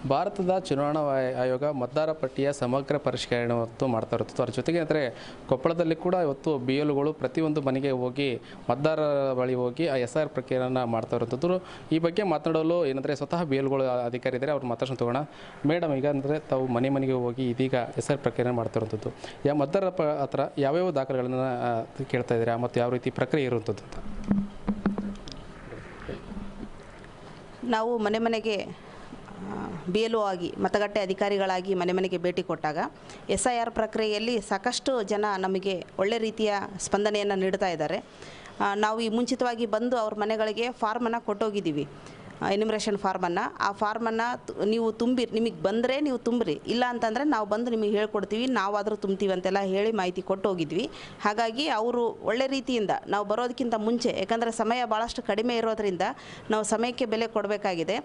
ಭಾರತದ ಚುನಾವಣಾ ಆಯೋಗ ಮತದಾರ ಪಟ್ಟಿಯ ಸಮಗ್ರ ಪರಿಷ್ಕರಣೆ ಹೊತ್ತು ಮಾಡ್ತಾ ಇರುತ್ತದೆ. ಅದರ ಜೊತೆಗೆ ಅಂದರೆ ಕೊಪ್ಪಳದಲ್ಲಿ ಕೂಡ ಇವತ್ತು BLOಗಳು ಪ್ರತಿಯೊಂದು ಮನೆಗೆ ಹೋಗಿ ಮತದಾರರ ಬಳಿ ಹೋಗಿ ಆ SIR ಪ್ರಕ್ರಿಯೆಯನ್ನು ಮಾಡ್ತಾ ಇರುವಂಥದ್ದು. ಈ ಬಗ್ಗೆ ಮಾತನಾಡಲು ಏನಂದರೆ ಸ್ವತಃ BLOಗಳು ಅಧಿಕಾರಿ ಇದ್ದಾರೆ, ಅವ್ರು ಮಾತಾಡ್ಸೋಣ ತಗೋಣ. ಮೇಡಮ್, ಈಗ ಅಂದರೆ ತಾವು ಮನೆಗೆ ಹೋಗಿ ಇದೀಗ SIR ಪ್ರಕ್ರಿಯೆ ಮಾಡ್ತಾ ಇರುವಂಥದ್ದು, ಮತದಾರರ ಹತ್ರ ಯಾವ್ಯಾವ ದಾಖಲೆಗಳನ್ನು ಕೇಳ್ತಾ ಇದ್ದೀರಾ ಮತ್ತು ಯಾವ ರೀತಿ ಪ್ರಕ್ರಿಯೆ ಇರುವಂಥದ್ದು ಅಂತ? ನಾವು ಮನೆಗೆ BLO ಆಗಿ ಮತಗಟ್ಟೆ ಅಧಿಕಾರಿಗಳಾಗಿ ಮನೆಗೆ ಭೇಟಿ ಕೊಟ್ಟಾಗ SIR ಪ್ರಕ್ರಿಯೆಯಲ್ಲಿ ಸಾಕಷ್ಟು ಜನ ನಮಗೆ ಒಳ್ಳೆ ರೀತಿಯ ಸ್ಪಂದನೆಯನ್ನು ನೀಡ್ತಾ ಇದ್ದಾರೆ. ನಾವು ಈ ಮುಂಚಿತವಾಗಿ ಬಂದು ಅವ್ರ ಮನೆಗಳಿಗೆ ಫಾರ್ಮನ್ನು ಕೊಟ್ಟೋಗಿದ್ದೀವಿ, ಎನ್ಯುಮರೇಷನ್ ಫಾರ್ಮನ್ನು. ಆ ಫಾರ್ಮನ್ನು ನೀವು ನಿಮಗೆ ಬಂದರೆ ನೀವು ತುಂಬ್ರಿ, ಇಲ್ಲ ಅಂತಂದರೆ ನಾವು ಬಂದು ನಿಮಗೆ ಹೇಳ್ಕೊಡ್ತೀವಿ, ನಾವಾದರೂ ತುಂಬ್ತೀವಿ ಅಂತೆಲ್ಲ ಹೇಳಿ ಮಾಹಿತಿ ಕೊಟ್ಟು ಹೋಗಿದ್ವಿ. ಹಾಗಾಗಿ ಅವರು ಒಳ್ಳೆ ರೀತಿಯಿಂದ ನಾವು ಬರೋದಕ್ಕಿಂತ ಮುಂಚೆ, ಯಾಕಂದರೆ ಸಮಯ ಭಾಳಷ್ಟು ಕಡಿಮೆ ಇರೋದರಿಂದ ನಾವು ಸಮಯಕ್ಕೆ ಬೆಲೆ ಕೊಡಬೇಕಾಗಿದೆ.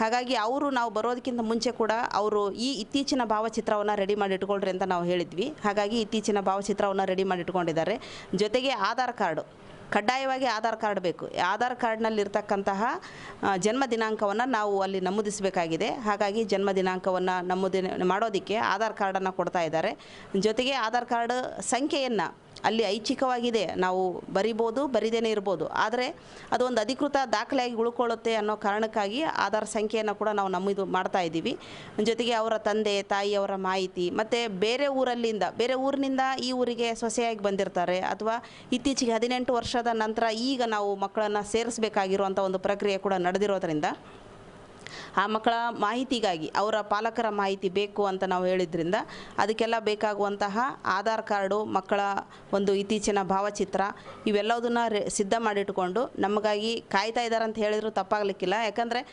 ಹಾಗಾಗಿ ನಾವು ಬರೋದಕ್ಕಿಂತ ಮುಂಚೆ ಕೂಡ ಅವರು ಇತ್ತೀಚಿನ ಭಾವಚಿತ್ರವನ್ನು ರೆಡಿ ಮಾಡಿ ಇಟ್ಕೊಳ್ರಿ ಅಂತ ನಾವು ಹೇಳಿದ್ವಿ. ಹಾಗಾಗಿ ಇತ್ತೀಚಿನ ಭಾವಚಿತ್ರವನ್ನು ರೆಡಿ ಮಾಡಿ ಇಟ್ಕೊಂಡಿದ್ದಾರೆ. ಜೊತೆಗೆ ಆಧಾರ್ ಕಾರ್ಡು, ಕಡ್ಡಾಯವಾಗಿ ಆಧಾರ್ ಕಾರ್ಡ್ ಬೇಕು. ಆಧಾರ್ ಕಾರ್ಡ್ನಲ್ಲಿರ್ತಕ್ಕಂತಹ ಜನ್ಮ ದಿನಾಂಕವನ್ನು ನಾವು ಅಲ್ಲಿ ನಮೂದಿಸಬೇಕಾಗಿದೆ. ಹಾಗಾಗಿ ಜನ್ಮ ದಿನಾಂಕವನ್ನು ಮಾಡೋದಕ್ಕೆ ಆಧಾರ್ ಕಾರ್ಡನ್ನು ಕೊಡ್ತಾ ಇದ್ದಾರೆ. ಜೊತೆಗೆ ಆಧಾರ್ ಕಾರ್ಡ್ ಸಂಖ್ಯೆಯನ್ನು ಅಲ್ಲಿ ಐಚ್ಛಿಕವಾಗಿದೆ, ನಾವು ಬರಿಬೋದು, ಬರಿದೇನೆ ಇರ್ಬೋದು, ಆದರೆ ಅದೊಂದು ಅಧಿಕೃತ ದಾಖಲೆಯಾಗಿ ಉಳ್ಕೊಳ್ಳುತ್ತೆ ಅನ್ನೋ ಕಾರಣಕ್ಕಾಗಿ ಆಧಾರ್ ಸಂಖ್ಯೆಯನ್ನು ಕೂಡ ನಾವು ನಮೂದು ಮಾಡ್ತಾ ಇದ್ದೀವಿ. ಜೊತೆಗೆ ಅವರ ತಂದೆ ತಾಯಿಯವರ ಮಾಹಿತಿ, ಮತ್ತು ಬೇರೆ ಊರಿನಿಂದ ಈ ಊರಿಗೆ ಸೊಸೆಯಾಗಿ ಬಂದಿರ್ತಾರೆ, ಅಥವಾ ಇತ್ತೀಚೆಗೆ 18 ವರ್ಷದ ನಂತರ ಈಗ ನಾವು ಮಕ್ಕಳನ್ನು ಸೇರಿಸಬೇಕಾಗಿರುವಂಥ ಒಂದು ಪ್ರಕ್ರಿಯೆ ಕೂಡ ನಡೆದಿರೋದ್ರಿಂದ ಆ ಮಕ್ಕಳ ಮಾಹಿತಿಗಾಗಿ ಅವರ ಪಾಲಕರ ಮಾಹಿತಿ ಬೇಕು ಅಂತ ನಾವು ಹೇಳಿದ್ರಿಂದ ಅದಕ್ಕೆಲ್ಲ ಬೇಕಾಗುವಂತಹ ಆಧಾರ್ ಕಾರ್ಡು, ಮಕ್ಕಳ ಒಂದು ಇತ್ತೀಚಿನ ಭಾವಚಿತ್ರ, ಇವೆಲ್ಲದನ್ನು ಸಿದ್ಧ ಮಾಡಿಟ್ಕೊಂಡು ನಮಗಾಗಿ ಕಾಯ್ತಾ ಇದ್ದಾರೆ ಅಂತ ಹೇಳಿದ್ರು ತಪ್ಪಾಗಲಿಕ್ಕಿಲ್ಲ. ಯಾಕಂದರೆ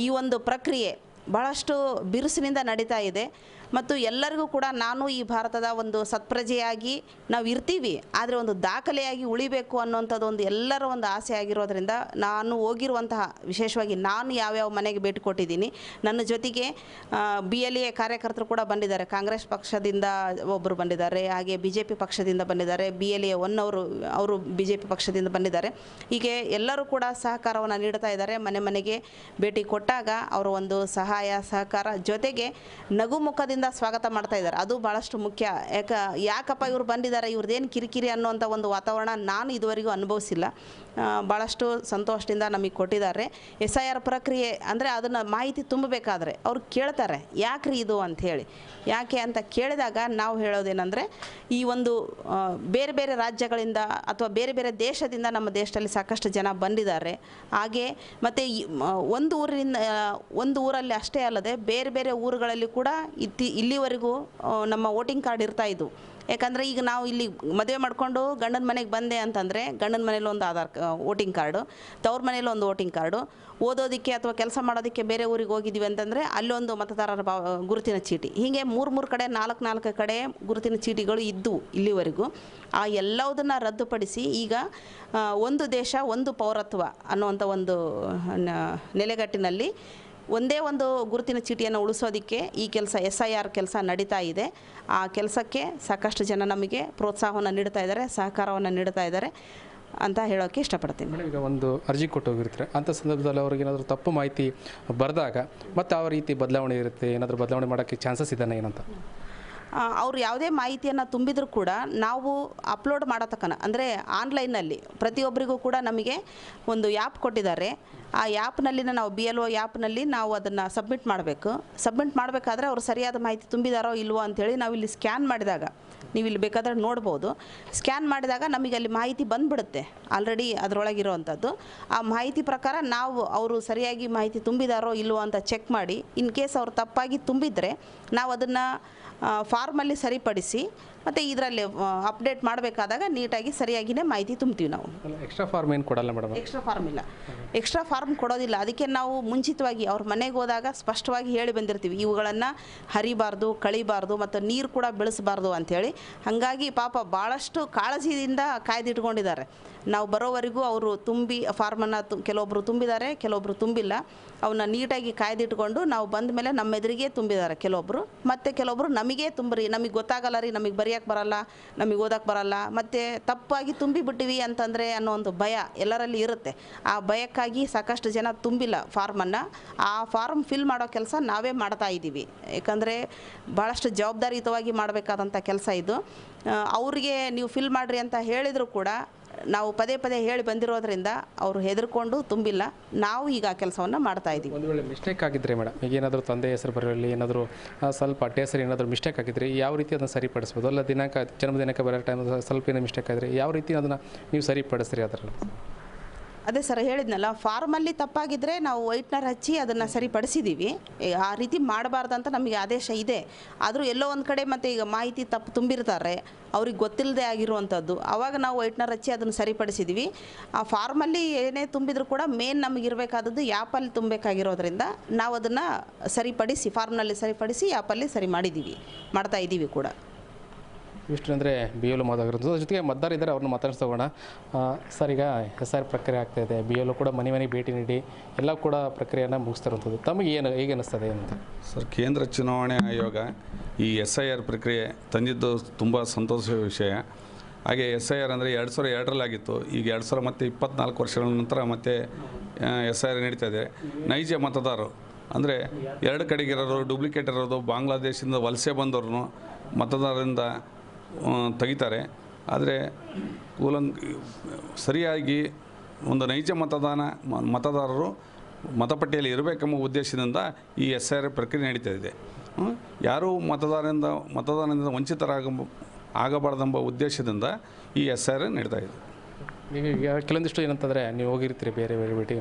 ಈ ಒಂದು ಪ್ರಕ್ರಿಯೆ ಭಾಳಷ್ಟು ಬಿರುಸಿನಿಂದ ನಡೀತಾ ಇದೆ ಮತ್ತು ಎಲ್ಲರಿಗೂ ಕೂಡ ನಾನು ಈ ಭಾರತದ ಒಂದು ಸತ್ಪ್ರಜೆಯಾಗಿ ನಾವು ಇರ್ತೀವಿ, ಆದರೆ ಒಂದು ದಾಖಲೆಯಾಗಿ ಉಳಿಬೇಕು ಅನ್ನೋಂಥದ್ದು ಒಂದು ಎಲ್ಲರ ಒಂದು ಆಸೆ ಆಗಿರೋದ್ರಿಂದ ನಾನು ಹೋಗಿರುವಂತಹ, ವಿಶೇಷವಾಗಿ ನಾನು ಯಾವ್ಯಾವ ಮನೆಗೆ ಭೇಟಿ ಕೊಟ್ಟಿದ್ದೀನಿ, ನನ್ನ ಜೊತೆಗೆ BLA ಕಾರ್ಯಕರ್ತರು ಕೂಡ ಬಂದಿದ್ದಾರೆ. ಕಾಂಗ್ರೆಸ್ ಪಕ್ಷದಿಂದ ಒಬ್ಬರು ಬಂದಿದ್ದಾರೆ, ಹಾಗೆ BJP ಪಕ್ಷದಿಂದ ಬಂದಿದ್ದಾರೆ, BLA 1 ಅವರು BJP ಪಕ್ಷದಿಂದ ಬಂದಿದ್ದಾರೆ. ಹೀಗೆ ಎಲ್ಲರೂ ಕೂಡ ಸಹಕಾರವನ್ನು ನೀಡ್ತಾ ಇದ್ದಾರೆ. ಮನೆಗೆ ಭೇಟಿ ಕೊಟ್ಟಾಗ ಅವರು ಒಂದು ಸಹಕಾರ ಜೊತೆಗೆ ನಗುಮುಖದಿಂದ ಸ್ವಾಗತ ಮಾಡ್ತಾ ಇದ್ದಾರೆ. ಅದು ಭಾಳಷ್ಟು ಮುಖ್ಯ. ಯಾಕಪ್ಪ ಇವ್ರು ಬಂದಿದ್ದಾರೆ, ಇವ್ರದ್ದೇನು ಕಿರಿಕಿರಿ ಅನ್ನುವಂಥ ಒಂದು ವಾತಾವರಣ ನಾನು ಇದುವರೆಗೂ ಅನುಭವಿಸಿಲ್ಲ. ಭಾಳಷ್ಟು ಸಂತೋಷದಿಂದ ನಮಗೆ ಕೊಟ್ಟಿದ್ದಾರೆ. SIR ಪ್ರಕ್ರಿಯೆ ಅಂದರೆ ಅದನ್ನು ಮಾಹಿತಿ ತುಂಬಬೇಕಾದ್ರೆ ಅವ್ರು ಕೇಳ್ತಾರೆ, ಯಾಕ್ರಿ ಇದು ಅಂಥೇಳಿ. ಯಾಕೆ ಅಂತ ಕೇಳಿದಾಗ ನಾವು ಹೇಳೋದೇನೆಂದರೆ, ಈ ಒಂದು ಬೇರೆ ಬೇರೆ ರಾಜ್ಯಗಳಿಂದ ಅಥವಾ ಬೇರೆ ಬೇರೆ ದೇಶದಿಂದ ನಮ್ಮ ದೇಶದಲ್ಲಿ ಸಾಕಷ್ಟು ಜನ ಬಂದಿದ್ದಾರೆ. ಹಾಗೆ ಮತ್ತು ಒಂದು ಊರಲ್ಲಿ ಅಷ್ಟೇ ಅಲ್ಲದೆ ಬೇರೆ ಬೇರೆ ಊರುಗಳಲ್ಲಿ ಕೂಡ ಇಲ್ಲಿವರೆಗೂ ನಮ್ಮ ವೋಟಿಂಗ್ ಕಾರ್ಡ್ ಇರ್ತಾ ಇದ್ವು. ಯಾಕಂದರೆ ಈಗ ನಾವು ಇಲ್ಲಿ ಮದುವೆ ಮಾಡಿಕೊಂಡು ಗಂಡನ ಮನೆಗೆ ಬಂದೆ ಅಂತಂದರೆ ಗಂಡನ ಮನೇಲಿ ಒಂದು ವೋಟಿಂಗ್ ಕಾರ್ಡು, ತವ್ರ ಮನೇಲಿ ಒಂದು ವೋಟಿಂಗ್ ಕಾರ್ಡು, ಓದೋದಕ್ಕೆ ಅಥವಾ ಕೆಲಸ ಮಾಡೋದಕ್ಕೆ ಬೇರೆ ಊರಿಗೆ ಹೋಗಿದ್ದೀವಿ ಅಂತಂದರೆ ಅಲ್ಲೊಂದು ಮತದಾರರ ಗುರುತಿನ ಚೀಟಿ, ಹೀಗೆ 3 ಕಡೆ 4 ಕಡೆ ಗುರುತಿನ ಚೀಟಿಗಳು ಇದ್ದವು ಇಲ್ಲಿವರೆಗೂ. ಆ ಎಲ್ಲವುದನ್ನು ರದ್ದುಪಡಿಸಿ ಈಗ ಒಂದು ದೇಶ ಒಂದು ಪೌರತ್ವ ಅನ್ನುವಂಥ ಒಂದು ನೆಲೆಗಟ್ಟಿನಲ್ಲಿ ಒಂದೇ ಒಂದು ಗುರುತಿನ ಚೀಟಿಯನ್ನು ಉಳಿಸೋದಕ್ಕೆ ಈ ಕೆಲಸ SIR ಕೆಲಸ ನಡೀತಾ ಇದೆ. ಆ ಕೆಲಸಕ್ಕೆ ಸಾಕಷ್ಟು ಜನ ನಮಗೆ ಪ್ರೋತ್ಸಾಹವನ್ನು ನೀಡ್ತಾ ಇದ್ದಾರೆ, ಸಹಕಾರವನ್ನು ನೀಡ್ತಾ ಇದ್ದಾರೆ ಅಂತ ಹೇಳೋಕ್ಕೆ ಇಷ್ಟಪಡ್ತೀನಿ. ಈಗ ಒಂದು ಅರ್ಜಿ ಕೊಟ್ಟು ಹೋಗಿರ್ತಾರೆ, ಅಂಥ ಸಂದರ್ಭದಲ್ಲಿ ಅವ್ರಿಗೆ ಏನಾದರೂ ತಪ್ಪು ಮಾಹಿತಿ ಬರೆದಾಗ ಮತ್ತು ಯಾವ ರೀತಿ ಬದಲಾವಣೆ ಇರುತ್ತೆ, ಏನಾದರೂ ಬದಲಾವಣೆ ಮಾಡೋಕ್ಕೆ ಚಾನ್ಸಸ್ ಇದ್ದಾನೆ ಏನಂತ? ಅವರು ಯಾವುದೇ ಮಾಹಿತಿಯನ್ನು ತುಂಬಿದರೂ ಕೂಡ ನಾವು ಅಪ್ಲೋಡ್ ಮಾಡತಕ್ಕನ, ಅಂದರೆ ಆನ್ಲೈನ್ನಲ್ಲಿ ಪ್ರತಿಯೊಬ್ಬರಿಗೂ ಕೂಡ ನಮಗೆ ಒಂದು ಆ್ಯಪ್ ಕೊಟ್ಟಿದ್ದಾರೆ. ಆ ಆ್ಯಪ್ನಲ್ಲಿ ನಾವು BLO ಆ್ಯಪ್ನಲ್ಲಿ ನಾವು ಅದನ್ನು ಸಬ್ಮಿಟ್ ಮಾಡಬೇಕು. ಸಬ್ಮಿಟ್ ಮಾಡಬೇಕಾದ್ರೆ ಅವರು ಸರಿಯಾದ ಮಾಹಿತಿ ತುಂಬಿದಾರೋ ಇಲ್ವೋ ಅಂಥೇಳಿ ನಾವು ಇಲ್ಲಿ ಸ್ಕ್ಯಾನ್ ಮಾಡಿದಾಗ, ನೀವು ಇಲ್ಲಿ ಬೇಕಾದರೆ ನೋಡ್ಬೋದು, ಸ್ಕ್ಯಾನ್ ಮಾಡಿದಾಗ ನಮಗೆ ಅಲ್ಲಿ ಮಾಹಿತಿ ಬಂದುಬಿಡುತ್ತೆ ಆಲ್ರೆಡಿ ಅದರೊಳಗಿರೋವಂಥದ್ದು. ಆ ಮಾಹಿತಿ ಪ್ರಕಾರ ಅವರು ಸರಿಯಾಗಿ ಮಾಹಿತಿ ತುಂಬಿದಾರೋ ಇಲ್ವೋ ಅಂತ ಚೆಕ್ ಮಾಡಿ, ಇನ್ ಕೇಸ್ ಅವ್ರು ತಪ್ಪಾಗಿ ತುಂಬಿದರೆ ನಾವು ಅದನ್ನು ಫಾರ್ಮಲ್ಲಿ ಸರಿಪಡಿಸಿ ಮತ್ತು ಇದರಲ್ಲಿ ಅಪ್ಡೇಟ್ ಮಾಡಬೇಕಾದಾಗ ನೀಟಾಗಿ ಸರಿಯಾಗಿಯೇ ಮಾಹಿತಿ ತುಂಬ್ತೀವಿ. ನಾವು ಎಕ್ಸ್ಟ್ರಾ ಫಾರ್ಮ್ ಏನು ಕೊಡಲ್ಲ ಮೇಡಮ್? ಎಕ್ಸ್ಟ್ರಾ ಫಾರ್ಮ್ ಕೊಡೋದಿಲ್ಲ. ಅದಕ್ಕೆ ನಾವು ಮುಂಚಿತವಾಗಿ ಅವ್ರ ಮನೆಗೆ ಹೋದಾಗ ಸ್ಪಷ್ಟವಾಗಿ ಹೇಳಿ ಬಂದಿರ್ತೀವಿ, ಇವುಗಳನ್ನು ಹರಿಬಾರ್ದು, ಕಳಿಬಾರ್ದು ಮತ್ತು ನೀರು ಕೂಡ ಬೆಳೆಸಬಾರ್ದು ಅಂಥೇಳಿ. ಹಾಗಾಗಿ ಪಾಪ ಭಾಳಷ್ಟು ಕಾಳಜಿಯಿಂದ ಕಾಯ್ದಿಟ್ಕೊಂಡಿದ್ದಾರೆ. ನಾವು ಬರೋವರೆಗೂ ಅವರು ಫಾರ್ಮನ್ನು ಕೆಲವೊಬ್ಬರು ತುಂಬಿದ್ದಾರೆ, ಕೆಲವೊಬ್ಬರು ತುಂಬಿಲ್ಲ. ಅವನ್ನ ನೀಟಾಗಿ ಕಾಯ್ದಿಟ್ಕೊಂಡು ನಾವು ಬಂದ ಮೇಲೆ ನಮ್ಮ ಎದುರಿಗೆ ತುಂಬಿದ್ದಾರೆ ಕೆಲವೊಬ್ಬರು, ಮತ್ತು ಕೆಲವೊಬ್ಬರು ನಮಗೆ ತುಂಬ್ರಿ, ನಮಗೆ ಗೊತ್ತಾಗಲ್ಲ ರೀ, ನಮಗೆ ಬರೆಯೋದು ಬರೆಯೋಕ್ಕೆ ಬರಲ್ಲ, ನಮಗೆ ಓದೋಕ್ಕೆ ಬರಲ್ಲ, ಮತ್ತು ತಪ್ಪಾಗಿ ತುಂಬಿಬಿಟ್ಟಿವಿ ಅಂತಂದರೆ ಅನ್ನೋ ಒಂದು ಭಯ ಎಲ್ಲರಲ್ಲಿ ಇರುತ್ತೆ. ಆ ಭಯಕ್ಕಾಗಿ ಸಾಕಷ್ಟು ಜನ ತುಂಬಿಲ್ಲ ಫಾರ್ಮನ್ನು. ಆ ಫಾರ್ಮ್ ಫಿಲ್ ಮಾಡೋ ಕೆಲಸ ನಾವೇ ಮಾಡ್ತಾ ಇದ್ದೀವಿ. ಯಾಕಂದರೆ ಭಾಳಷ್ಟು ಜವಾಬ್ದಾರಿಯುತವಾಗಿ ಮಾಡಬೇಕಾದಂಥ ಕೆಲಸ ಇದು. ಅವರಿಗೆ ನೀವು ಫಿಲ್ ಮಾಡಿರಿ ಅಂತ ಹೇಳಿದರೂ ಕೂಡ ನಾವು ಪದೇ ಪದೇ ಹೇಳಿ ಬಂದಿರೋದ್ರಿಂದ ಅವರು ಹೆದರ್ಕೊಂಡು ತುಂಬಿಲ್ಲ. ನಾವು ಈಗ ಆ ಕೆಲಸವನ್ನು ಮಾಡ್ತಾ ಇದ್ದೀವಿ. ಒಂದು ವೇಳೆ ಮಿಸ್ಟೇಕ್ ಆಗಿದ್ದರೆ ಮೇಡಮ್, ಈಗ ಏನಾದರೂ ತಂದೆ ಹೆಸರು ಬರೆಯಲ್ಲಿ ಏನಾದರೂ ಸ್ವಲ್ಪ ಅಟ್ಟೆ ಹೆಸರು ಏನಾದರೂ ಮಿಸ್ಟೇಕ್ ಆಗಿದ್ದರೆ ಯಾವ ರೀತಿ ಅದನ್ನು ಸರಿಪಡಿಸ್ಬೋದು? ಅಲ್ಲ ಜನ್ಮದಿನಕ್ಕೆ ಬರೋ ಟೈಮ್ ಸ್ವಲ್ಪ ಏನೋ ಮಿಸ್ಟೇಕ್ ಆದರೆ ಯಾವ ರೀತಿ ಅದನ್ನು ನೀವು ಸರಿಪಡಿಸ್ರಿ ಅದರಲ್ಲಿ? ಅದೇ ಸರ್ ಹೇಳಿದ್ನಲ್ಲ, ಫಾರ್ಮಲ್ಲಿ ತಪ್ಪಾಗಿದ್ದರೆ ನಾವು ವೈಟ್ನರ್ ಹಚ್ಚಿ ಅದನ್ನು ಸರಿಪಡಿಸಿದ್ದೀವಿ. ಆ ರೀತಿ ಮಾಡಬಾರ್ದಂತ ನಮಗೆ ಆದೇಶ ಇದೆ. ಆದರೂ ಎಲ್ಲೋ ಒಂದು ಕಡೆ ಮತ್ತು ಈಗ ಮಾಹಿತಿ ತಪ್ಪು ತುಂಬಿರ್ತಾರೆ, ಅವ್ರಿಗೆ ಗೊತ್ತಿಲ್ಲದೆ ಆಗಿರುವಂಥದ್ದು, ಆವಾಗ ನಾವು ವೈಟ್ನರ್ ಹಚ್ಚಿ ಅದನ್ನು ಸರಿಪಡಿಸಿದ್ದೀವಿ. ಆ ಫಾರ್ಮಲ್ಲಿ ಏನೇ ತುಂಬಿದರೂ ಕೂಡ ಮೇನ್ ನಮಗಿರಬೇಕಾದದ್ದು ಯಾಪಲ್ಲಿ ತುಂಬಬೇಕಾಗಿರೋದ್ರಿಂದ ನಾವು ಅದನ್ನು ಸರಿಪಡಿಸಿ ಫಾರ್ಮ್ನಲ್ಲಿ ಸರಿಪಡಿಸಿ ಯಾಪಲ್ಲಿ ಸರಿ ಮಾಡ್ತಾ ಇದ್ದೀವಿ ಕೂಡ. ಇಷ್ಟು ಅಂದರೆ ಬಿ ಎಲ್ ಒ ಮಾತಾಗಿರೋದು. ಜೊತೆಗೆ ಮತದಾರ ಇದ್ದಾರೆ, ಅವ್ರನ್ನ ಮಾತಾಡ್ಸೋಣ. ಸರ್, ಈಗ SIR ಪ್ರಕ್ರಿಯೆ ಆಗ್ತಾಯಿದೆ, ಬಿ ಎಲ್ ಒ ಕೂಡ ಮನೆಗೆ ಭೇಟಿ ನೀಡಿ ಎಲ್ಲ ಕೂಡ ಪ್ರಕ್ರಿಯೆಯನ್ನು ಮುಗಿಸ್ತಿರುವಂಥದ್ದು. ತಮಗೆ ಹೇಗೆ ಅನ್ನಿಸ್ತದೆ ಅಂತ? ಸರ್, ಕೇಂದ್ರ ಚುನಾವಣೆ ಆಯೋಗ ಈ SIR ಪ್ರಕ್ರಿಯೆ ತಂದಿದ್ದು ತುಂಬ ಸಂತೋಷದ ವಿಷಯ. ಹಾಗೆ SIR ಅಂದರೆ 2002ರಲ್ಲಿ ಆಗಿತ್ತು. ಈಗ 2024 ವರ್ಷಗಳ ನಂತರ ಮತ್ತೆ SIR ನಡೀತಾ ಇದೆ. ನೈಜ ಮತದಾರರು ಅಂದರೆ ಎರಡು ಕಡೆಗಿರೋರು, ಡೂಪ್ಲಿಕೇಟ್ ಇರೋದು, ಬಾಂಗ್ಲಾದೇಶದಿಂದ ವಲಸೆ ಬಂದವ್ರನ್ನು ಮತದಾರರಿಂದ ತೆಗಿತಾರೆ. ಆದರೆ ಸರಿಯಾಗಿ ಒಂದು ನೈಜ ಮತದಾರರು ಮತಪಟ್ಟಿಯಲ್ಲಿ ಇರಬೇಕೆಂಬ ಉದ್ದೇಶದಿಂದ ಈ SIR ಪ್ರಕ್ರಿಯೆ ನಡೀತಾ ಇದೆ. ಯಾರೂ ಮತದಾನದಿಂದ ಆಗಬಾರ್ದೆಂಬ ಉದ್ದೇಶದಿಂದ ಈ SIR ನಡೀತಾ ಇದೆ. ಈಗ ಕೆಲವೊಂದಿಷ್ಟು ಏನಂತಂದರೆ ನೀವು ಹೋಗಿರ್ತೀರಿ ಬೇರೆ ಭೇಟಿ,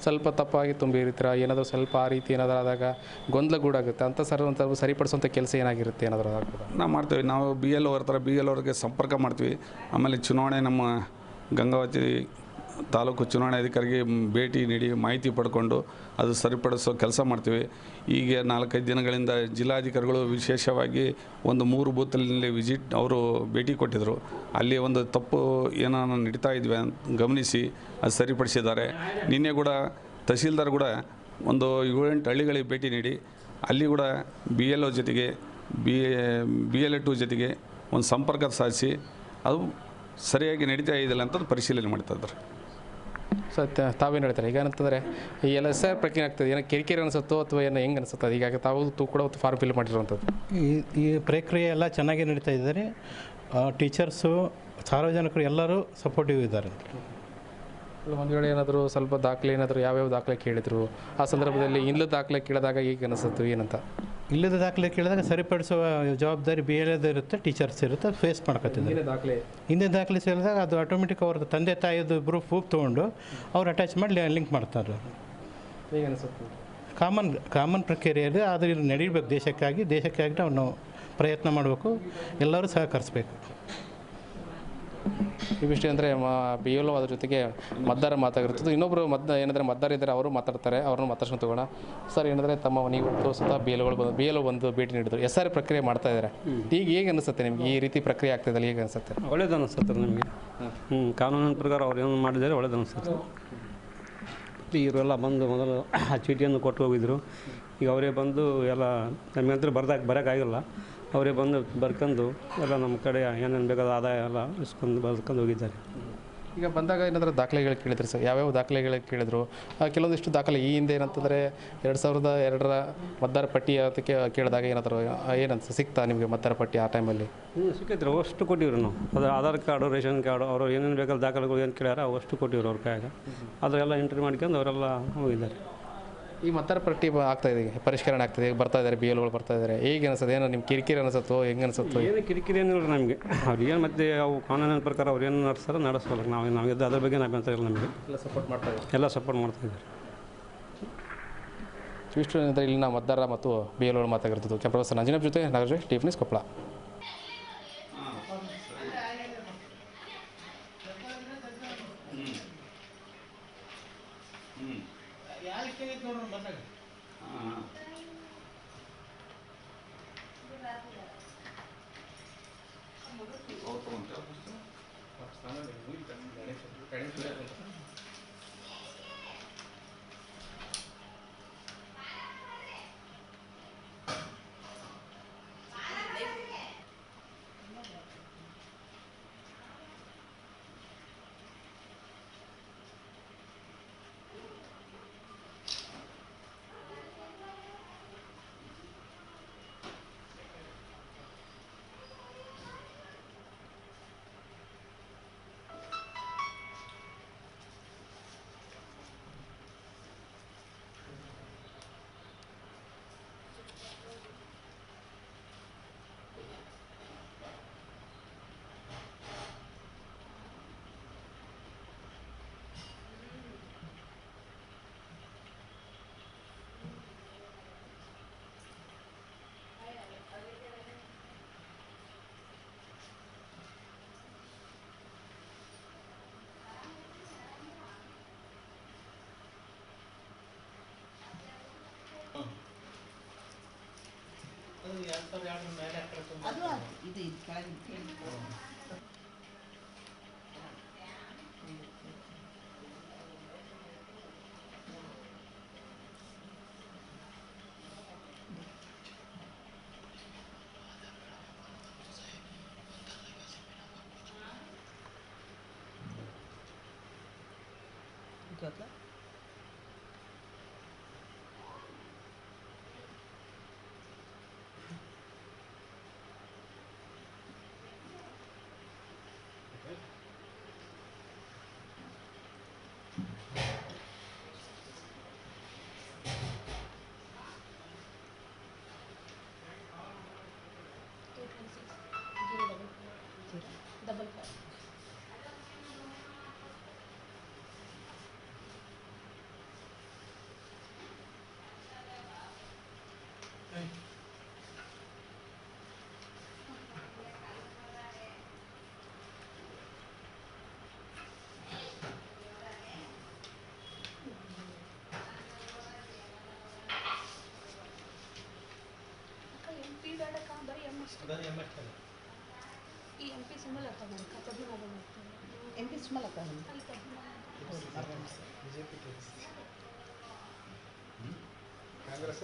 ಸ್ವಲ್ಪ ತಪ್ಪಾಗಿ ತುಂಬಿರ್ತೀರ, ಏನಾದರೂ ಸ್ವಲ್ಪ ಆ ರೀತಿ ಏನಾದರೂ ಆದಾಗ ಗೊಂದಲಗೂಡಾಗುತ್ತೆ ಅಂತ ಒಂದು ಸರಿಪಡಿಸುವಂಥ ಕೆಲಸ ಏನಾಗಿರುತ್ತೆ ಏನಾದರೂ ಆಗ್ತದೆ? ನಾವು ಮಾಡ್ತೀವಿ. ನಾವು BLO ಇರ್ತಾರೆ, BLO ಅವ್ರಿಗೆ ಸಂಪರ್ಕ ಮಾಡ್ತೀವಿ. ಆಮೇಲೆ ಚುನಾವಣೆ ನಮ್ಮ ಗಂಗಾವತಿ ತಾಲೂಕು ಚುನಾವಣೆ ಅಧಿಕಾರಿಗೆ ಭೇಟಿ ನೀಡಿ ಮಾಹಿತಿ ಪಡ್ಕೊಂಡು ಅದು ಸರಿಪಡಿಸೋ ಕೆಲಸ ಮಾಡ್ತೀವಿ. ಈಗ 4-5 ದಿನಗಳಿಂದ ಜಿಲ್ಲಾಧಿಕಾರಿಗಳು ವಿಶೇಷವಾಗಿ ಒಂದು 3 ಬೂತಲ್ಲಿ ಅವರು ಭೇಟಿ ಕೊಟ್ಟಿದ್ದರು. ಅಲ್ಲಿ ಒಂದು ತಪ್ಪು ಏನೋ ನಡೀತಾ ಇದ್ವಿ ಅಂತ ಗಮನಿಸಿ ಅದು ಸರಿಪಡಿಸಿದ್ದಾರೆ. ನಿನ್ನೆ ಕೂಡ ತಹಸೀಲ್ದಾರ್ ಕೂಡ ಒಂದು 7-8 ಹಳ್ಳಿಗಳಿಗೆ ಭೇಟಿ ನೀಡಿ ಅಲ್ಲಿ ಕೂಡ BLO ಜೊತೆಗೆ BLA2 ಜೊತೆಗೆ ಒಂದು ಸಂಪರ್ಕ ಸಾಧಿಸಿ ಅದು ಸರಿಯಾಗಿ ನಡೀತಾ ಇದೆಯಲ್ಲ ಅಂತ ಪರಿಶೀಲನೆ ಮಾಡ್ತಾ ಇದ್ದಾರೆ. ತಾವೇನು ಹೇಳ್ತಾರೆ ಈಗ ಅಂತಂದರೆ ಈ SIR ಪ್ರಕ್ರಿಯೆ ಆಗ್ತದೆ, ಏನೋ ಕಿರಿಕಿರಿ ಅನಿಸುತ್ತೋ ಅಥವಾ ಏನೋ ಹೆಂಗೆ ಅನಿಸುತ್ತೆ? ಈಗ ತಾವು ಕೂಡ ಫಾರ್ಮ್ ಫಿಲ್ ಮಾಡಿರುವಂಥದ್ದು ಈ ಪ್ರಕ್ರಿಯೆ ಎಲ್ಲ ಚೆನ್ನಾಗಿ ನಡೀತಾ ಇದ್ದಾರೆ. ಟೀಚರ್ಸು, ಸಾರ್ವಜನಿಕರು ಎಲ್ಲರೂ ಸಪೋರ್ಟಿವ್ ಇದ್ದಾರೆ. ಒಂದು ವೇಳೆ ಏನಾದರೂ ಸ್ವಲ್ಪ ದಾಖಲೆ ಯಾವ್ಯಾವ ದಾಖಲೆ ಕೇಳಿದ್ರು ಆ ಸಂದರ್ಭದಲ್ಲಿ ಇಲ್ಲದ ದಾಖಲೆ ಕೇಳಿದಾಗ ಈಗ ಅನಿಸುತ್ತೆ ಏನಂತ? ಇಲ್ಲದ ದಾಖಲೆ ಕೇಳಿದಾಗ ಸರಿಪಡಿಸುವ ಜವಾಬ್ದಾರಿ BLAದು ಇರುತ್ತೆ, ಟೀಚರ್ಸ್ ಇರುತ್ತೆ, ಫೇಸ್ ಮಾಡ್ಕೊತಿದ್ದಾರೆ. ಹಿಂದೆ ದಾಖಲೆ ಸೇರಿದಾಗ ಅದು ಆಟೋಮೆಟಿಕ್ ಅವ್ರದ್ದು ತಂದೆ ತಾಯಿದು ಪ್ರೂಫ್ ತೊಗೊಂಡು ಅವ್ರು ಅಟ್ಯಾಚ್ ಮಾಡಿ ಲಿಂಕ್ ಮಾಡ್ತಾರೆ. ಹೇಗೆ ಅನಿಸುತ್ತೆ? ಕಾಮನ್ ಪ್ರಕ್ರಿಯೆ ಇದೆ, ಆದರೆ ಇದು ನಡೀಬೇಕು. ದೇಶಕ್ಕಾಗಿ ನಾವು ಪ್ರಯತ್ನ ಮಾಡಬೇಕು, ಎಲ್ಲರೂ ಸಹಕರಿಸಬೇಕು. ಇವಿಷ್ಟು ಅಂದರೆ BLO ಅದ್ರ ಜೊತೆಗೆ ಮತದಾರ ಮಾತಾಗಿರ್ತದೆ. ಇನ್ನೊಬ್ಬರು ಮತದಾರ ಇದ್ದಾರೆ, ಅವರು ಮಾತಾಡ್ತಾರೆ, ಅವ್ರನ್ನ ಮಾತಾಡ್ಸ್ಕೊಂಡು ತಗೋಣ. ಸರ್, ಏನಂದರೆ ತಮ್ಮ ಮನೆಗೆ ಸುತ್ತ BLO ಬಂದು ಭೇಟಿ ನೀಡಿದ್ರು, SIR ಪ್ರಕ್ರಿಯೆ ಮಾಡ್ತಾ ಇದ್ದಾರೆ. ಈಗ ಹೇಗೆ ಅನಿಸುತ್ತೆ ನಿಮಗೆ ಈ ರೀತಿ ಪ್ರಕ್ರಿಯೆ ಆಗ್ತಿದೆ? ಹೇಗೆ ಅನಿಸುತ್ತೆ? ಒಳ್ಳೇದು ಅನಿಸುತ್ತೆ ನಮಗೆ. ಕಾನೂನಿನ ಪ್ರಕಾರ ಅವ್ರು ಏನು ಮಾಡಿದರೆ ಒಳ್ಳೇದು ಅನಿಸುತ್ತೆ. ಇವರೆಲ್ಲ ಬಂದು ಮೊದಲು ಆ ಚೀಟಿಯನ್ನು ಕೊಟ್ಟು ಹೋಗಿದ್ರು. ಈಗ ಅವರೇ ಬಂದು ಎಲ್ಲ ನಮಗಂತೂ ಬರೋಕ್ಕಾಗಿಲ್ಲ. ಅವರೇ ಬಂದು ಬರ್ಕೊಂಡು ಎಲ್ಲ ನಮ್ಮ ಕಡೆ ಏನೇನು ಬೇಕಾದ ಆದಾಯ ಎಲ್ಲ ಬರ್ಕೊಂಡು ಹೋಗಿದ್ದಾರೆ. ಈಗ ಬಂದಾಗ ಏನಾದರೂ ದಾಖಲೆಗಳು ಕೇಳಿದ್ರು ಸರ್? ಯಾವ್ಯಾವ ದಾಖಲೆಗಳು ಕೇಳಿದ್ರು? ಕೆಲವೊಂದಿಷ್ಟು ದಾಖಲೆ ಈ ಹಿಂದೆ ಏನಂತಂದರೆ 2002ರ ಮತದಾರ ಪಟ್ಟಿ ಅದಕ್ಕೆ ಕೇಳಿದಾಗ ಏನಾದರೂ ಏನಂತ ಸಿಗ್ತಾ ನಿಮಗೆ ಮತದಾರ ಪಟ್ಟಿ ಆ ಟೈಮಲ್ಲಿ? ಸಿಕ್ಕಿದ್ರು, ಅಷ್ಟು ಕೊಟ್ಟಿವ್ರು ನಾವು. ಅದು ಆಧಾರ್ ಕಾರ್ಡು, ರೇಷನ್ ಕಾರ್ಡು, ಅವರು ಏನೇನು ಬೇಕಾದ ದಾಖಲೆಗಳು ಏನು ಕೇಳ್ಯಾರ ಅವಷ್ಟು ಕೊಟ್ಟಿವ್ರು ಅವ್ರ ಕೈಯಾಗ. ಅದರೆಲ್ಲ ಎಂಟ್ರಿ ಮಾಡ್ಕೊಂಡು ಅವರೆಲ್ಲ ಹೋಗಿದ್ದಾರೆ. ಈ ಮತದಾರ ಪಟ್ಟಿ ಆಗ್ತಾಯಿದೆ, ಪರಿಷ್ಕರಣೆ ಆಗ್ತದೆ, ಈಗ ಬರ್ತಾ ಇದ್ದಾರೆ, BLOಗಳು ಬರ್ತಾ ಇದ್ದಾರೆ. ಹೇಗೆ ಅನಿಸುತ್ತೆ? ಏನೋ ನಿಮ್ಮ ಕಿರಿಕಿರಿ ಅನಿಸುತ್ತೋ ಹೆಂಗೆ ಅನಿಸುತ್ತೋ? ಏನು ಕಿರಿಕಿರಿ ಏನಿಲ್ಲ ನಮಗೆ. ಅವ್ರಿಗೆ ಮತ್ತು ಅವು ಕಾನೂನಿನ ಪ್ರಕಾರ ಅವ್ರು ಏನು ನಡೆಸ್ಬೇಕು. ನಾವು ಅದ್ರ ಬಗ್ಗೆ ನಾವಂತ ಇಲ್ಲ. ನಮಗೆ ಎಲ್ಲ ಸಪೋರ್ಟ್ ಮಾಡ್ತಾಯಿದ್ದಾರೆ. ಇಷ್ಟು ಇಲ್ಲಿನ ಮತದಾರ ಮತ್ತು BLOಗಳು ಮಾತಾಗಿರ್ತದ್ದು. ಪ್ರೊಫೆಸರ್ ನಂಜನಪ್ಪ ಜೊತೆ ನಾಗರಾಜ್, ಟಿವಿ ನ್ಯೂಸ್, ಕೊಪ್ಪಳ. ಅದು ಇದು ಕೆಳಗೆ ಗೊತ್ತಾ ಡಬಲ್ 5 MP ಬೇಡಕ್ಕ ಬರೀ ಎಮ್ ಅಷ್ಟೇ ಈ MP ಸಿಂಬಲ್ ಅರ್ಥ ಮಾಡಕ್ಕ ಪದ್ಮನಾಭ ಮಾಡ್ತಾರೆ MP ಸುಮ್ಮನೆ ಅಕ್ಕ ಅಲ್ಲಿ ಪದ್ಮನಾಭ ಕಾಂಗ್ರೆಸ್